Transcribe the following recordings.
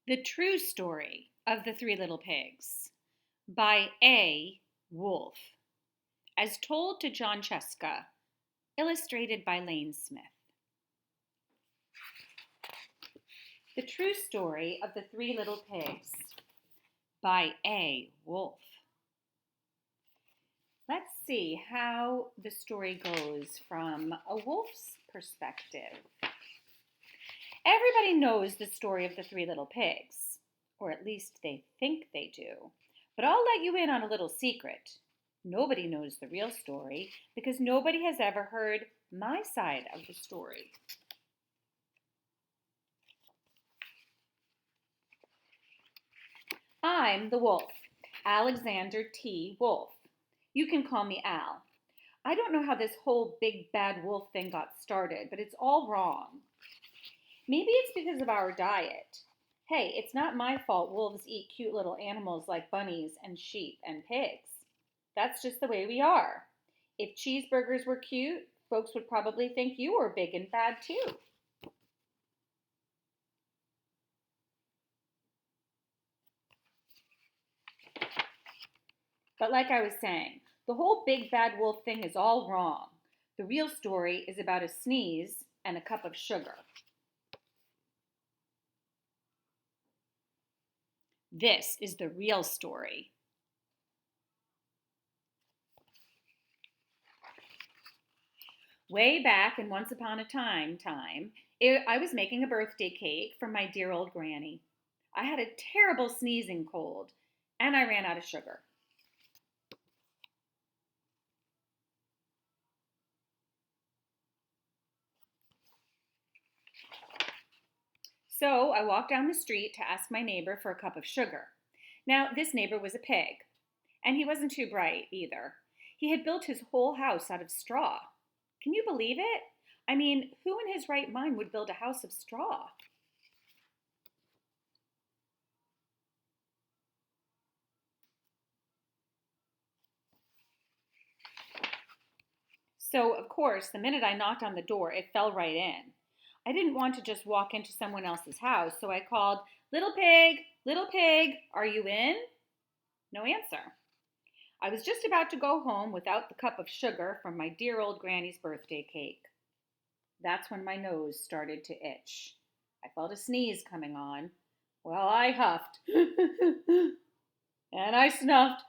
The True Story of the Three Little Pigs by A. Wolfe, as told to John Cheska, illustrated by Lane Smith. The True Story of the Three Little Pigs by A. Wolfe. Let's see how the story goes from a wolf's perspective. Everybody knows the story of the Three Little Pigs, or at least they think they do. But I'll let you in on a little secret. Nobody knows the real story because nobody has ever heard my side of the story. I'm the wolf, Alexander T. Wolfe. You can call me Al. I don't know how this whole big bad wolf thing got started, but it's all wrong. Maybe it's because of our diet. Hey, it's not my fault wolves eat cute little animals like bunnies and sheep and pigs. That's just the way we are. If cheeseburgers were cute, folks would probably think you were big and bad too. But like I was saying, the whole big bad wolf thing is all wrong. The real story is about a sneeze and a cup of sugar. This is the real story. Way back in Once Upon a Time, I was making a birthday cake for my dear old granny. I had a terrible sneezing cold, and I ran out of sugar. So I walked down the street to ask my neighbor for a cup of sugar. Now, this neighbor was a pig, and he wasn't too bright either. He had built his whole house out of straw. Can you believe it? I mean, who in his right mind would build a house of straw? So, of course, the minute I knocked on the door, it fell right in. I didn't want to just walk into someone else's house, so I called, Little pig, are you in? No answer. I was just about to go home without the cup of sugar from my dear old granny's birthday cake. That's when my nose started to itch. I felt a sneeze coming on. Well, I huffed. And I snuffed.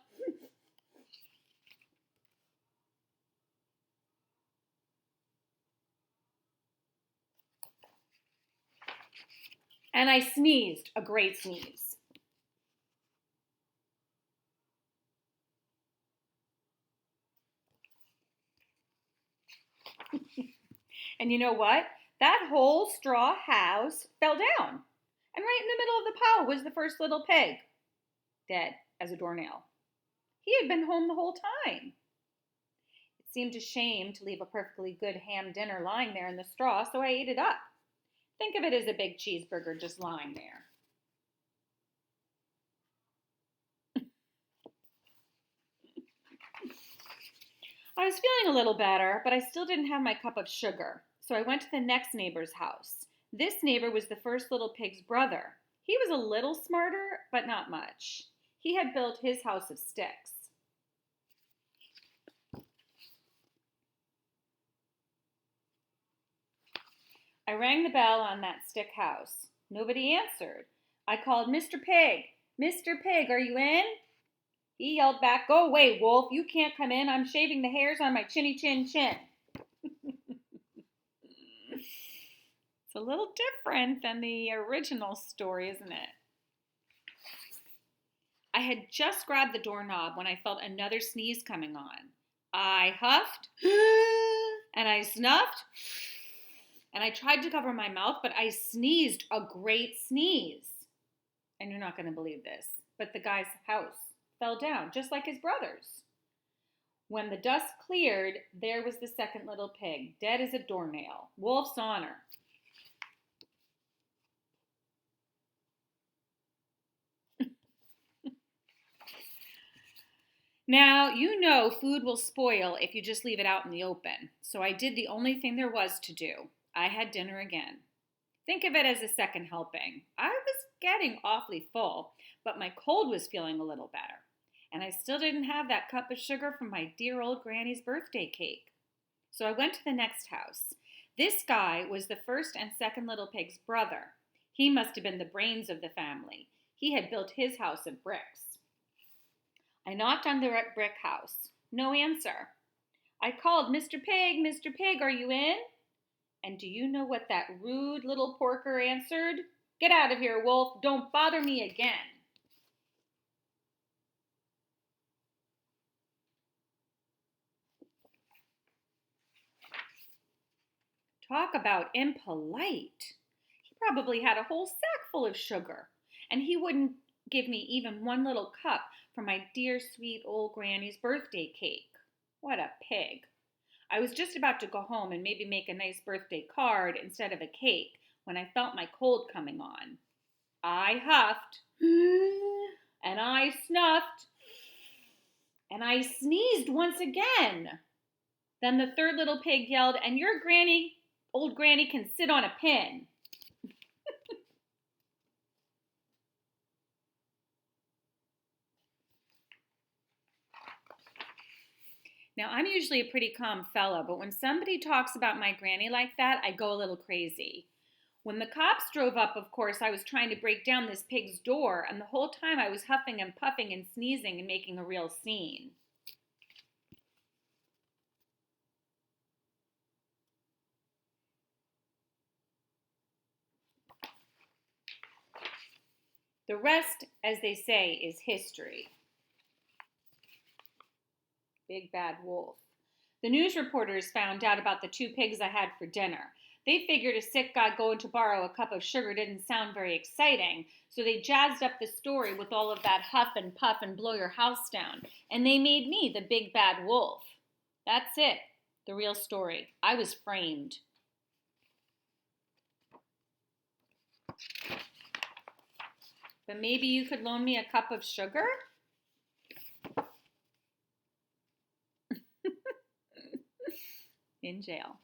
And I sneezed, a great sneeze. And you know what? That whole straw house fell down. And right in the middle of the pile was the first little pig, dead as a doornail. He had been home the whole time. It seemed a shame to leave a perfectly good ham dinner lying there in the straw, so I ate it up. Think of it as a big cheeseburger just lying there. I was feeling a little better, but I still didn't have my cup of sugar, so I went to the next neighbor's house. This neighbor was the first little pig's brother. He was a little smarter, but not much. He had built his house of sticks. I rang the bell on that stick house. Nobody answered. I called, Mr. Pig. Mr. Pig, are you in? He yelled back, Go away, Wolf. You can't come in. I'm shaving the hairs on my chinny chin chin. It's a little different than the original story, isn't it? I had just grabbed the doorknob when I felt another sneeze coming on. I huffed and I snuffed and I tried to cover my mouth, but I sneezed a great sneeze. And you're not going to believe this, but the guy's house fell down, just like his brother's. When the dust cleared, there was the second little pig, dead as a doornail. Wolf's honor. Now, you know food will spoil if you just leave it out in the open, so I did the only thing there was to do. I had dinner again. Think of it as a second helping. I was getting awfully full, but my cold was feeling a little better. And I still didn't have that cup of sugar from my dear old granny's birthday cake. So I went to the next house. This guy was the first and second little pig's brother. He must have been the brains of the family. He had built his house of bricks. I knocked on the brick house. No answer. I called, Mr. Pig, are you in? And do you know what that rude little porker answered? Get out of here, Wolf. Don't bother me again. Talk about impolite. He probably had a whole sack full of sugar, and he wouldn't give me even one little cup for my dear sweet old granny's birthday cake. What a pig. I was just about to go home and maybe make a nice birthday card instead of a cake when I felt my cold coming on. I huffed, and I snuffed, and I sneezed once again. Then the third little pig yelled, and your old granny can sit on a pin. Now, I'm usually a pretty calm fellow, but when somebody talks about my granny like that, I go a little crazy. When the cops drove up, of course, I was trying to break down this pig's door, and the whole time I was huffing and puffing and sneezing and making a real scene. The rest, as they say, is history. Big Bad Wolf. The news reporters found out about the two pigs I had for dinner. They figured a sick guy going to borrow a cup of sugar didn't sound very exciting, so they jazzed up the story with all of that huff and puff and blow your house down, and they made me the Big Bad Wolf. That's it, the real story. I was framed. But maybe you could loan me a cup of sugar? In jail.